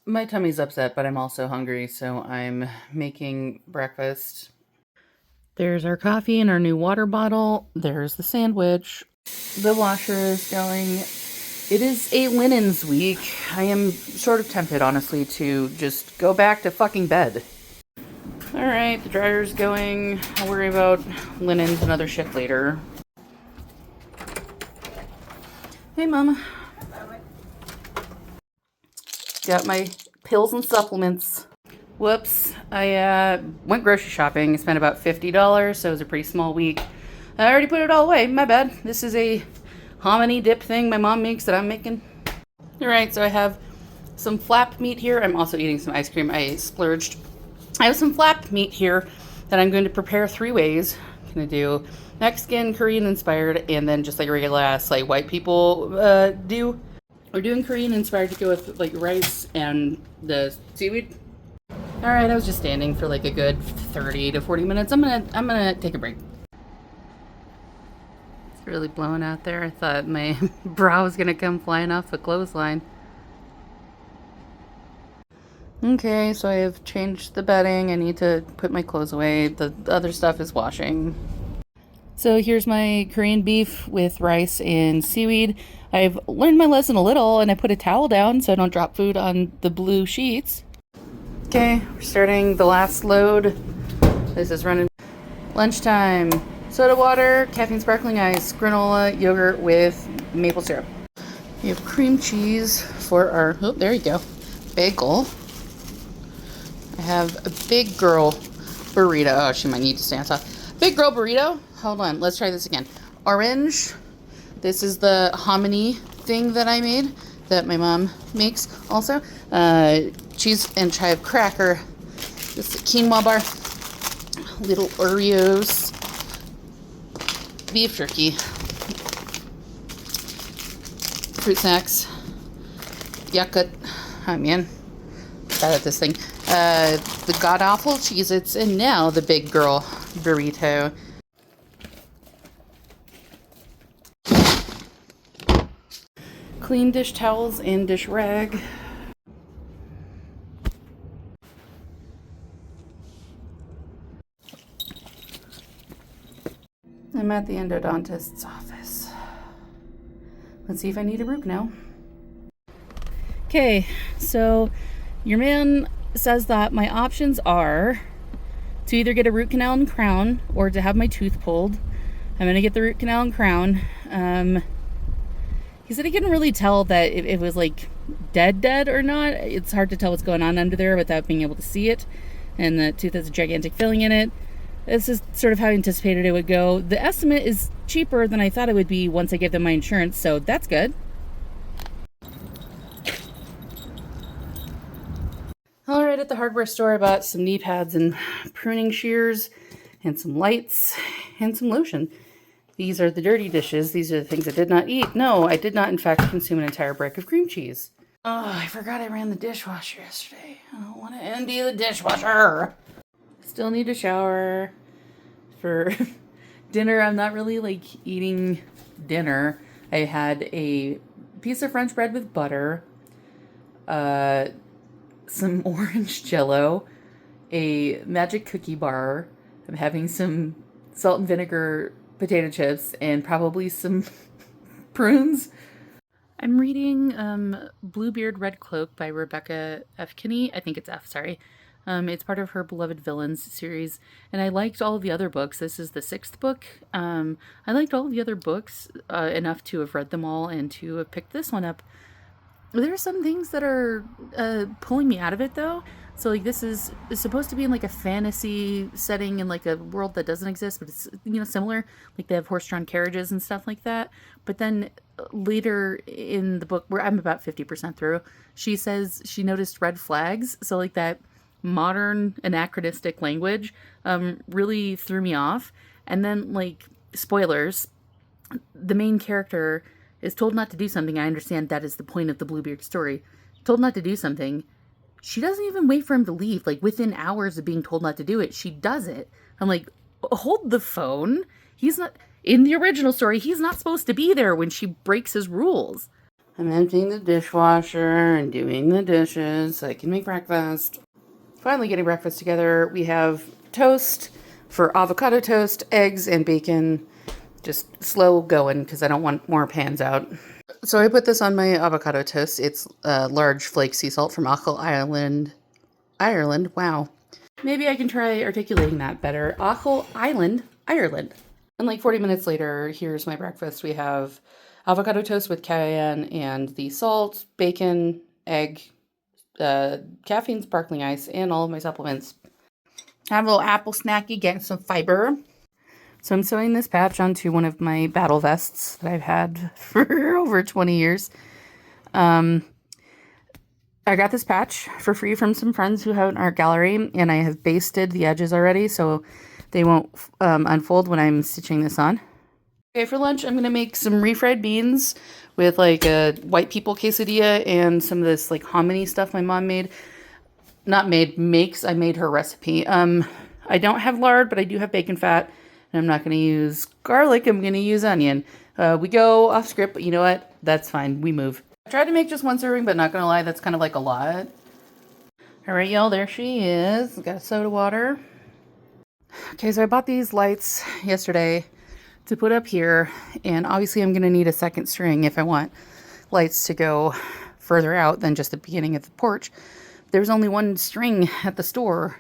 My tummy's upset, but I'm also hungry, so I'm making breakfast. There's our coffee and our new water bottle. There's the sandwich. The washer is going. It is a linens week. I am sort of tempted, honestly, to just go back to fucking bed. Alright, the dryer's going. I'll worry about linens another shift later. Hey, Mama. Got my pills and supplements. Whoops. I went grocery shopping. I spent about $50, so it was a pretty small week. I already put it all away. My bad. This is a hominy dip thing my mom makes that I'm making. Alright, so I have some flap meat here. I'm also eating some ice cream. I splurged. I have some flap meat here that I'm going to prepare 3 ways. I'm going to do Mexican, Korean inspired, and then just like regular ass like white people do. We're doing Korean inspired to go with like rice and the seaweed. Alright, I was just standing for like a good 30 to 40 minutes. I'm gonna take a break. It's really blowing out there. I thought my bra was gonna come flying off the clothesline. Okay, so I have changed the bedding. I need to put my clothes away. The other stuff is washing. So here's my Korean beef with rice and seaweed. I've learned my lesson a little, and I put a towel down so I don't drop food on the blue sheets. Okay, we're starting the last load. This is running lunchtime. Soda water, caffeine sparkling ice, granola, yogurt with maple syrup. We have cream cheese for our, oh, there you go, bagel. I have a big girl burrito. Oh, she might need to stay on top. Big girl burrito. Hold on, let's try this again. Orange. This is the hominy thing that I made that my mom makes also. Cheese and chive cracker. This is a quinoa bar. Little Oreos. Beef jerky. Fruit snacks. Yakult. Oh man. Bad at this thing. The god-awful Cheez-Its, and now the big girl burrito. Clean dish towels and dish rag. I'm at the endodontist's office. Let's see if I need a root canal. Okay, so your man says that my options are to either get a root canal and crown or to have my tooth pulled. I'm gonna get the root canal and crown. He said he couldn't really tell that it was like dead or not. It's hard to tell what's going on under there without being able to see it. And the tooth has a gigantic filling in it. This is sort of how I anticipated it would go. The estimate is cheaper than I thought it would be once I gave them my insurance, so that's good. Alright, at the hardware store I bought some knee pads and pruning shears and some lights and some lotion. These are the dirty dishes. These are the things I did not eat. No, I did not in fact consume an entire brick of cream cheese. Oh, I forgot I ran the dishwasher yesterday. I don't want to empty the dishwasher. Still need a shower. For dinner, I'm not really like eating dinner. I had a piece of French bread with butter, some orange jello, a magic cookie bar. I'm having some salt and vinegar potato chips and probably some prunes. I'm reading Bluebeard Red Cloak by Rebecca F. Kinney. I think it's F, sorry. It's part of her Beloved Villains series, and I liked all of the other books. This is the 6th book. I liked all of the other books enough to have read them all and to have picked this one up. There are some things that are pulling me out of it, though. So, like, this is supposed to be in, like, a fantasy setting in, like, a world that doesn't exist, but it's, you know, similar. Like, they have horse-drawn carriages and stuff like that. But then later in the book, where I'm about 50% through, she says she noticed red flags. So, like, that modern anachronistic language really threw me off. And then, like, spoilers, the main character is told not to do something. I understand that is the point of the Bluebeard story. Told not to do something. She doesn't even wait for him to leave. Like, within hours of being told not to do it, she does it. I'm like, hold the phone. He's not, in the original story, he's not supposed to be there when she breaks his rules. I'm emptying the dishwasher and doing the dishes so I can make breakfast. Finally getting breakfast together. We have toast for avocado toast, eggs, and bacon. Just slow going because I don't want more pans out. So I put this on my avocado toast. It's large flake sea salt from Achill Island. Ireland. Wow. Maybe I can try articulating that better. Achill Island, Ireland. And like 40 minutes later, here's my breakfast. We have avocado toast with cayenne and the salt, bacon, egg, caffeine sparkling ice, and all of my supplements. Have a little apple snacky, get some fiber. So I'm sewing this patch onto one of my battle vests that I've had for over 20 years. I got this patch for free from some friends who have an art gallery, and I have basted the edges already so they won't unfold when I'm stitching this on. Okay, for lunch I'm going to make some refried beans with like a white people quesadilla and some of this like hominy stuff my mom made. Not made, makes. I made her recipe. I don't have lard, but I do have bacon fat. And I'm not going to use garlic. I'm going to use onion. We go off script, but you know what? That's fine. We move. I tried to make just one serving, but not going to lie, that's kind of like a lot. All right, y'all, there she is. Got a soda water. Okay, so I bought these lights yesterday to put up here. And obviously I'm going to need a second string if I want lights to go further out than just the beginning of the porch. There's only one string at the store.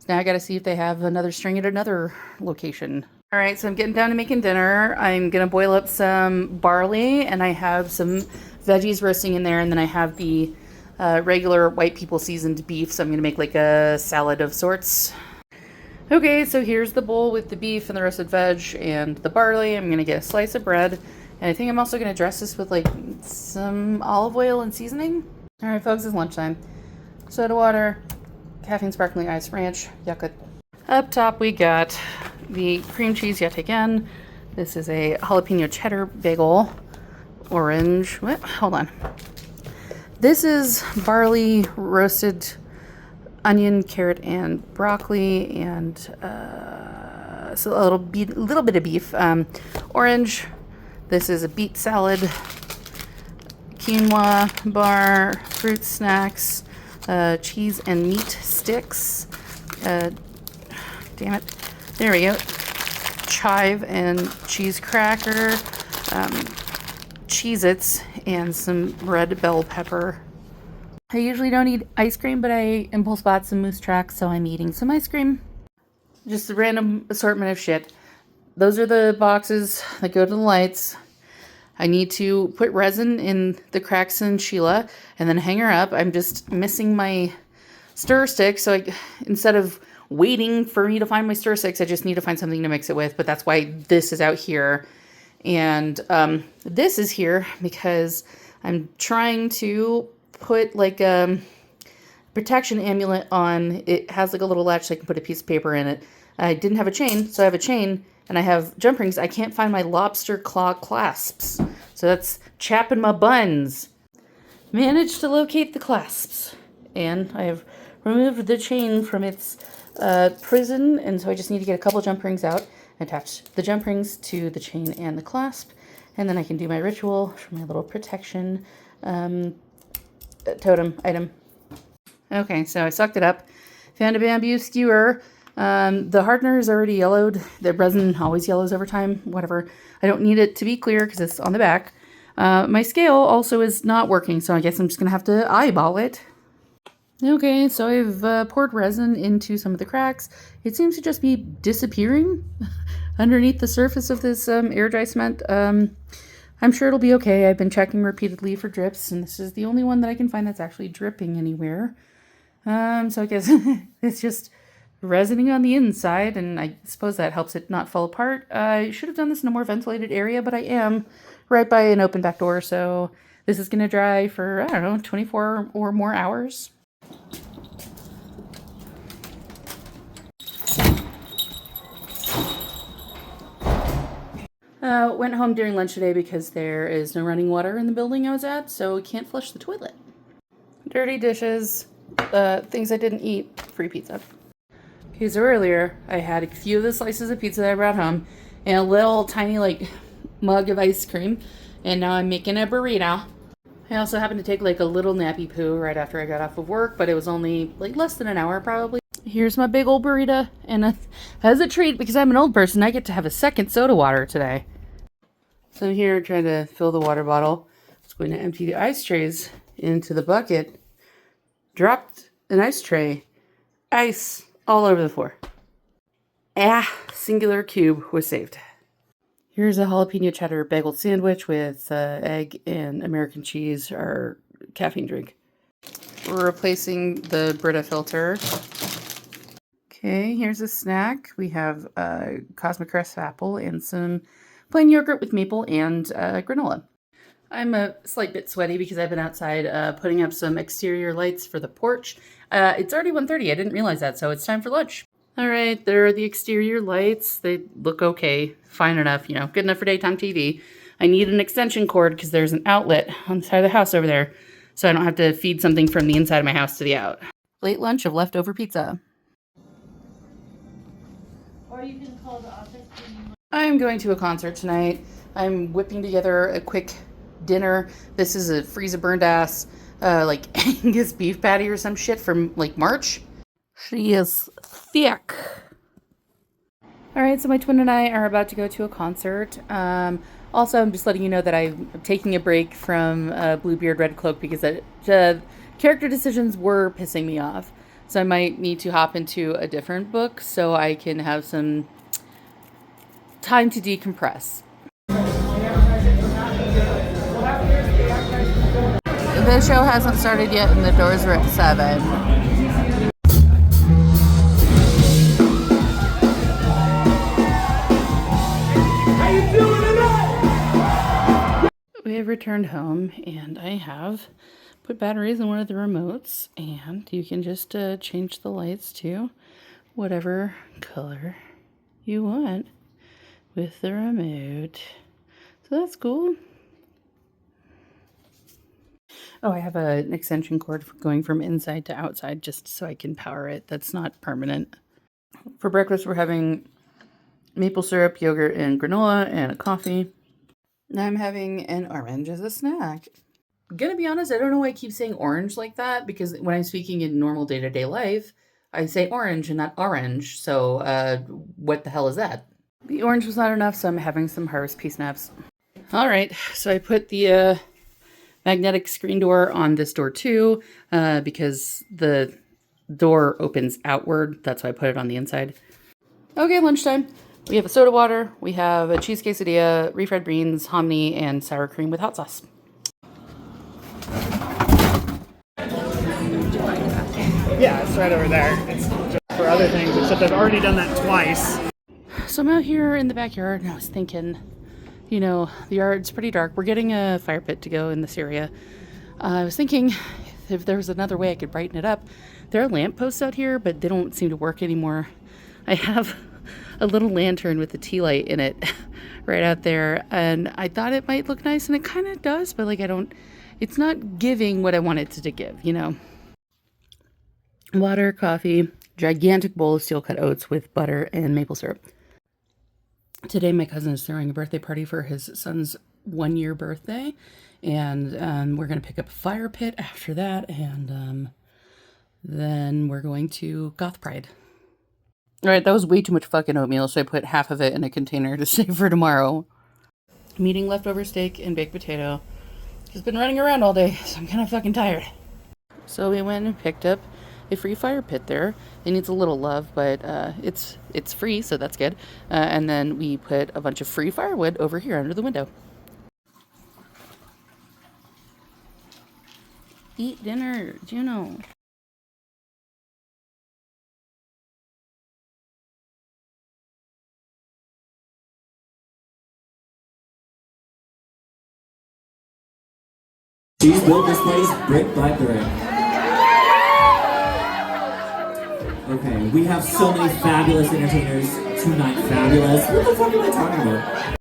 So now I got to see if they have another string at another location. All right, so I'm getting down to making dinner. I'm going to boil up some barley, and I have some veggies roasting in there, and then I have the regular white people seasoned beef, so I'm going to make like a salad of sorts. Okay, so here's the bowl with the beef and the roasted veg and the barley. I'm going to get a slice of bread, and I think I'm also going to dress this with like some olive oil and seasoning. All right, folks, it's lunchtime. Soda water, caffeine sparkling ice, ranch, yucca. Up top we got the cream cheese yet again. This is a jalapeno cheddar bagel. Orange, what? Hold on. This is barley, roasted onion, carrot, and broccoli, and so a little bit of beef. Orange, this is a beet salad, quinoa bar, fruit snacks, cheese and meat sticks. Damn it. There we go. Chive and cheese cracker, Cheez-Its, and some red bell pepper. I usually don't eat ice cream, but I impulse bought some Moose Tracks, so I'm eating some ice cream. Just a random assortment of shit. Those are the boxes that go to the lights. I need to put resin in the cracks in Sheila and then hang her up. I'm just missing my stir stick, so instead of waiting for me to find my stir sticks, I just need to find something to mix it with, but that's why this is out here. And this is here because I'm trying to put like a protection amulet on. It has like a little latch so I can put a piece of paper in it. I didn't have a chain, so I have a chain, and I have jump rings. I can't find my lobster claw clasps, so that's chapping my buns. Managed to locate the clasps, and I have removed the chain from its prison, and so I just need to get a couple jump rings out, attach the jump rings to the chain and the clasp, and then I can do my ritual for my little protection totem item. Okay, so I sucked it up, found a bamboo skewer. The hardener is already yellowed. The resin always yellows over time, whatever. I don't need it to be clear because it's on the back. My scale also is not working, so I guess I'm just going to have to eyeball it. Okay, so I've poured resin into some of the cracks. It seems to just be disappearing underneath the surface of this air dry cement. I'm sure it'll be okay. I've been checking repeatedly for drips, and this is the only one that I can find that's actually dripping anywhere. So I guess it's just resining on the inside, and I suppose that helps it not fall apart. I should have done this in a more ventilated area, but I am right by an open back door, so this is going to dry for, I don't know, 24 or more hours. Went home during lunch today because there is no running water in the building I was at, so we can't flush the toilet. Dirty dishes, things I didn't eat, free pizza. Okay, so earlier I had a few of the slices of pizza that I brought home and a little tiny like mug of ice cream, and now I'm making a burrito. I also happened to take like a little nappy poo right after I got off of work, but it was only like less than an hour probably. Here's my big old burrito, and as a treat, because I'm an old person, I get to have a second soda water today. So I'm here trying to fill the water bottle. I was going to empty the ice trays into the bucket. Dropped an ice tray. Ice all over the floor. Singular cube was saved. Here's a jalapeno cheddar bagel sandwich with egg and American cheese, our caffeine drink. We're replacing the Brita filter. Okay, here's a snack. We have Cosmic Crest apple and some plain yogurt with maple and granola. I'm a slight bit sweaty because I've been outside putting up some exterior lights for the porch. It's already 1:30. I didn't realize that, so it's time for lunch. All right, there are the exterior lights. They look okay, fine enough, good enough for daytime TV. I need an extension cord because there's an outlet on the side of the house over there, so I don't have to feed something from the inside of my house to the out. Late lunch of leftover pizza. Or you can call the office. I'm going to a concert tonight. I'm whipping together a quick dinner. This is a freeze-a-burned ass, like Angus beef patty or some shit from like March. She is thick. All right, so my twin and I are about to go to a concert. Also, I'm just letting you know that I'm taking a break from Bluebeard Red Cloak because the character decisions were pissing me off. So I might need to hop into a different book so I can have some time to decompress. The show hasn't started yet and the doors are at 7. We have returned home and I have put batteries in one of the remotes, and you can just change the lights to whatever color you want with the remote. So that's cool. Oh, I have an extension cord going from inside to outside just so I can power it. That's not permanent. For breakfast, we're having maple syrup, yogurt, and granola, and a coffee. I'm having an orange as a snack. Gonna be honest, I don't know why I keep saying orange like that, because when I'm speaking in normal day-to-day life, I say orange and not orange. So what the hell is that? The orange was not enough, so I'm having some Harvest Pea Snaps. All right, so I put the magnetic screen door on this door too, because the door opens outward. That's why I put it on the inside. Okay, lunchtime. We have a soda water, we have a cheese quesadilla, refried beans, hominy, and sour cream with hot sauce. Yeah, it's right over there. It's just for other things, except I've already done that twice. So I'm out here in the backyard, and I was thinking, the yard's pretty dark. We're getting a fire pit to go in this area. I was thinking if there was another way I could brighten it up. There are lampposts out here, but they don't seem to work anymore. I have a little lantern with a tea light in it right out there, and I thought it might look nice, and it kind of does, but it's not giving what I want it to give, Water, coffee, gigantic bowl of steel-cut oats with butter and maple syrup. Today my cousin is throwing a birthday party for his son's 1-year birthday, and we're going to pick up a fire pit after that, and then we're going to Goth Pride. All right, that was way too much fucking oatmeal, so I put half of it in a container to save for tomorrow. I'm eating leftover steak and baked potato. Just been running around all day, so I'm kind of fucking tired. So we went and picked up a free fire pit there. It needs a little love, but it's free, so that's good. And then we put a bunch of free firewood over here under the window. Eat dinner, Juno. She's built this place brick by brick. Okay, we have so many fabulous entertainers tonight. Fabulous. What the fuck am I talking about?